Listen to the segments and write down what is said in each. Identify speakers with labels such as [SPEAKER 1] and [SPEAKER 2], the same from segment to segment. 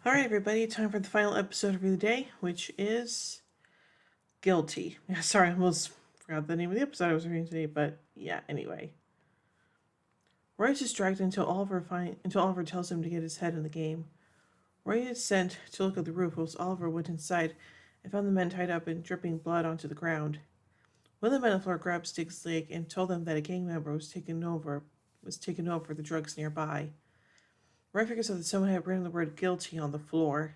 [SPEAKER 1] Alright, everybody, time for the final episode of the day, which is Guilty. Yeah, sorry, I almost forgot the name of the episode I was reading today, but yeah, anyway. Roy is distracted until Oliver tells him to get his head in the game. Roy is sent to look at the roof whilst Oliver went inside and found the men tied up and dripping blood onto the ground. One of the men on the floor grabbed Stig's leg and told them that a gang member was taken over the drugs nearby. Roy figures out that someone had written the word guilty on the floor.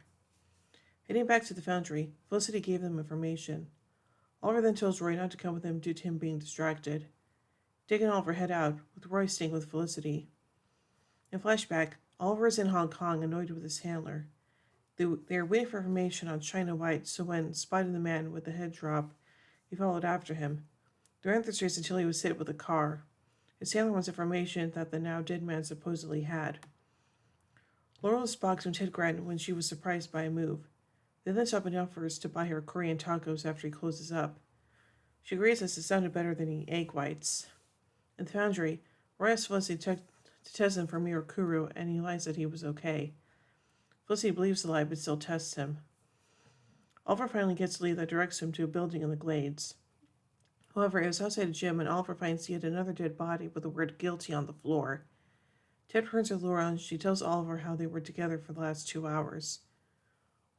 [SPEAKER 1] Heading back to the foundry, Felicity gave them information. Oliver then tells Roy not to come with him due to him being distracted. Dick and Oliver head out, with Roy staying with Felicity. In flashback, Oliver is in Hong Kong, annoyed with his handler. They are waiting for information on China White, so when spotting the man with the head drop, he followed after him. They ran the streets until he was hit with a car. His handler wants information that the now dead man supposedly had. Laurel is boxed when Ted grinned when she was surprised by a move. They then stop and offers to buy her Korean tacos after he closes up. She agrees as it sounded better than eating egg whites. In the foundry, Roy asks Felicity to test him for Mirakuru, and he lies that he was okay. Felicity believes the lie but still tests him. Oliver finally gets a lead that directs him to a building in the glades. However, it was outside a gym, and Oliver finds yet another dead body with the word guilty on the floor. Ted turns to Laura and she tells Oliver how they were together for the last 2 hours.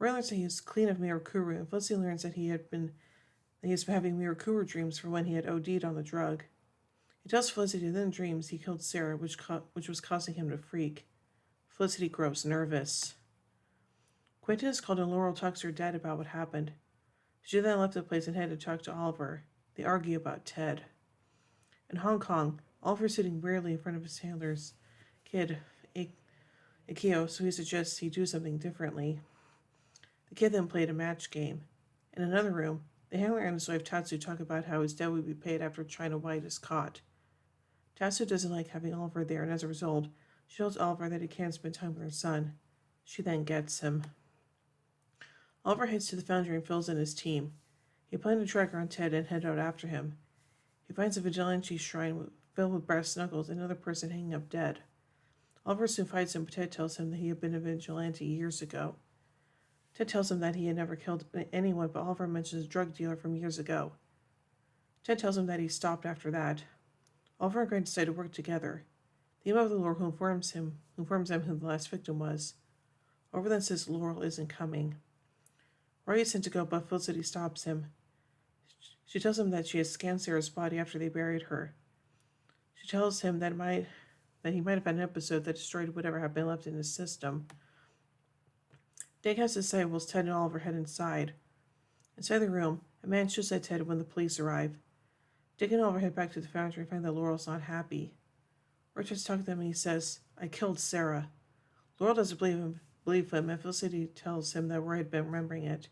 [SPEAKER 1] Roy learns that he is clean of Mirakuru, and Felicity learns that he has been having Mirakuru dreams for when he had OD'd on the drug. He tells Felicity that in dreams he killed Sarah, which was causing him to freak. Felicity grows nervous. Quentin is called and Laurel talks to her dad about what happened. She then left the place and had to talk to Oliver. They argue about Ted. In Hong Kong, Oliver is sitting wearily in front of his handler's kid, Akio, so he suggests he do something differently. The kid then played a match game. In another room, the handler and his wife Tatsu talk about how his debt would be paid after China White is caught. Tatsu doesn't like having Oliver there, and as a result, she tells Oliver that he can't spend time with her son. She then gets him. Oliver heads to the foundry and fills in his team. He planted a tracker on Ted and head out after him. He finds a vigilante shrine filled with brass knuckles and another person hanging up dead. Oliver soon finds him, but Ted tells him that he had been a vigilante years ago. Ted tells him that he had never killed anyone, but Oliver mentions a drug dealer from years ago. Ted tells him that he stopped after that. Oliver and Grant decide to work together. They email the Laurel who informs them who the last victim was. Oliver then says Laurel isn't coming. Roy is sent to go, but Felicity stops him. She tells him that she has scanned Sarah's body after they buried her. She tells him that he might have had an episode that destroyed whatever had been left in his system. Dick has to say whilst Ted and Oliver head inside. Inside the room, a man shoots at Ted when the police arrive. Dick and Oliver head back to the foundry and find that Laurel's not happy. Roy tries to talk to them and he says, "I killed Sarah." Laurel doesn't believe him, and Felicity tells him that Roy had been remembering it.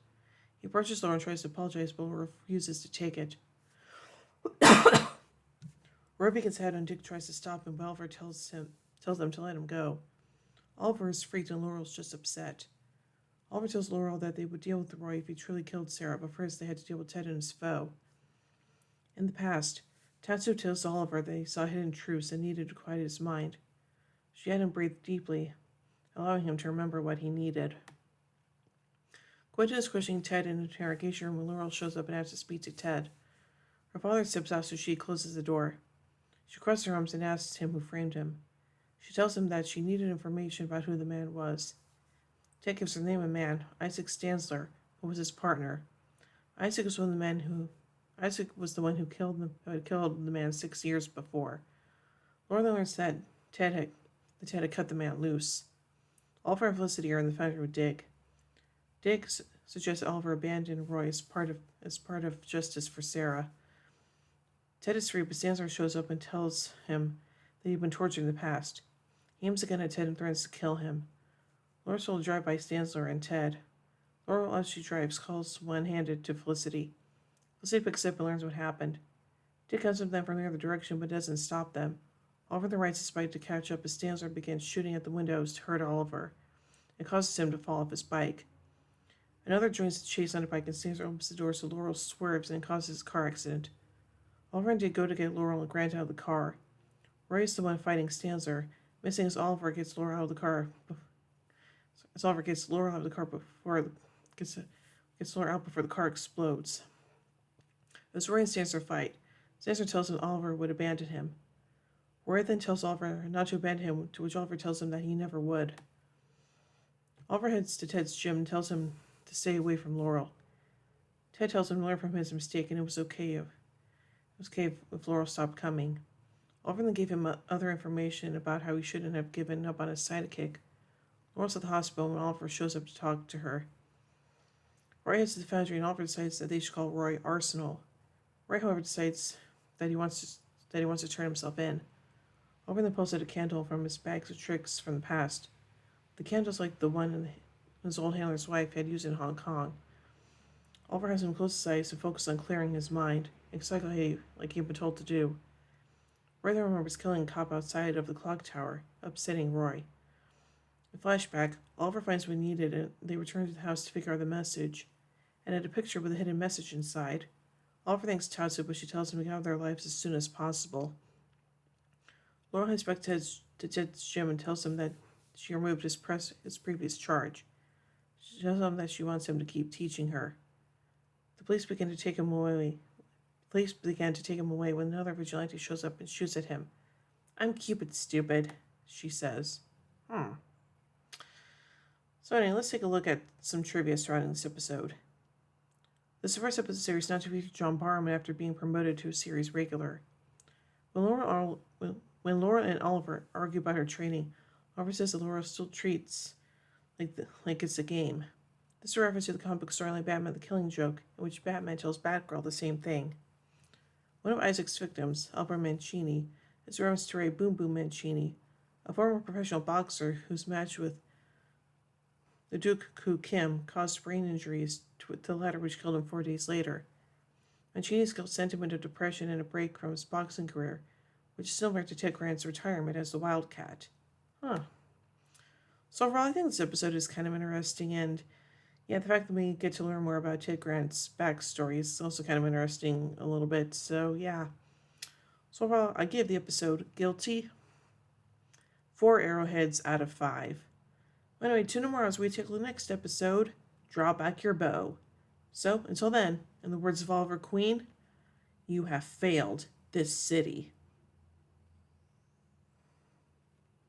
[SPEAKER 1] He approaches Laurel and tries to apologize, but Laurel refuses to take it. Roy begins head and Dick tries to stop him, but Oliver tells them to let him go. Oliver is freaked and Laurel's just upset. Oliver tells Laurel that they would deal with Roy if he truly killed Sarah, but first they had to deal with Ted and his foe. In the past, Tatsu tells Oliver that he saw hidden truths and needed to quiet his mind. She had him breathe deeply, allowing him to remember what he needed. Quentin is questioning Ted in an interrogation room when Laurel shows up and asks to speak to Ted. Her father steps out, so she closes the door. She crosses her arms and asks him who framed him. She tells him that she needed information about who the man was. Ted gives her name and man, Isaac Stansler, who was his partner. Isaac was the one who had killed the man 6 years before. Laura learns that Ted had cut the man loose. Oliver and Felicity are in the foundry with Dick. Dick suggests Oliver abandon Roy as part of justice for Sarah. Ted is free, but Stansler shows up and tells him that he'd been tortured in the past. He aims a gun at Ted and threatens to kill him. Laura's told to drive by Stansler and Ted. Laura, as she drives, calls one-handed to Felicity. Felicity picks up and learns what happened. Dick comes with them from the other direction, but doesn't stop them. Oliver then rides his bike to catch up as Stansler begins shooting at the windows to hurt Oliver. It causes him to fall off his bike. Another joins the chase on a bike and Stansler opens the door so Laurel swerves and causes a car accident. Oliver and Dick go to get Laurel and Grant out of the car. Roy is the one fighting Stansler, missing as Oliver gets Laurel out of the car. as Oliver gets Laurel out of the car gets Laurel out before the car explodes. As Roy and Stancer fight, Stancer tells him Oliver would abandon him. Roy then tells Oliver not to abandon him, to which Oliver tells him that he never would. Oliver heads to Ted's gym and tells him to stay away from Laurel. Ted tells him to learn from his mistake and it was okay if Laurel stopped coming. Oliver then gave him other information about how he shouldn't have given up on his sidekick. Laurel's at the hospital when Oliver shows up to talk to her. Roy heads to the foundry and Oliver decides that they should call Roy Arsenal. Roy, however, decides that he wants to turn himself in. Oliver then pulls out a candle from his bags of tricks from the past. The candle's like the one his old handler's wife had used in Hong Kong. Oliver has him close his eyes and focus on clearing his mind, exactly like he'd been told to do. Roy then remembers killing a cop outside of the clock tower, upsetting Roy. In flashback, Oliver finds what he needed and they return to the house to figure out the message, and had a picture with a hidden message inside. Oliver thanks Tatsu, but she tells him to get out of their lives as soon as possible. Laurel heads back to Ted's gym and tells him that she removed his previous charge. She tells him that she wants him to keep teaching her. The police began to take him away when another vigilante shows up and shoots at him. "I'm Cupid, stupid," she says. So anyway, let's take a look at some trivia surrounding this episode. This is the first episode of the series not to feature John Barrowman after being promoted to a series regular. When Laura and Oliver argue about her training, Oliver says that Laura still treats like it's a game. This is a reference to the comic book storyline Batman the Killing Joke, in which Batman tells Batgirl the same thing. One of Isaac's victims, Albert Mancini, is a reference to Ray Boom Boom Mancini, a former professional boxer whose match with the Duke Koo Kim caused brain injuries to the latter, which killed him 4 days later. Mancini's guilt sent him into depression and a break from his boxing career, which is similar to Ted Grant's retirement as the Wildcat. So overall, I think this episode is kind of interesting, and yeah, the fact that we get to learn more about Ted Grant's backstory is also kind of interesting a little bit, so yeah. So overall, I give the episode Guilty 4 arrowheads out of 5. Anyway, tune in tomorrow as we take the next episode, Draw Back Your Bow. So, until then, in the words of Oliver Queen, you have failed this city.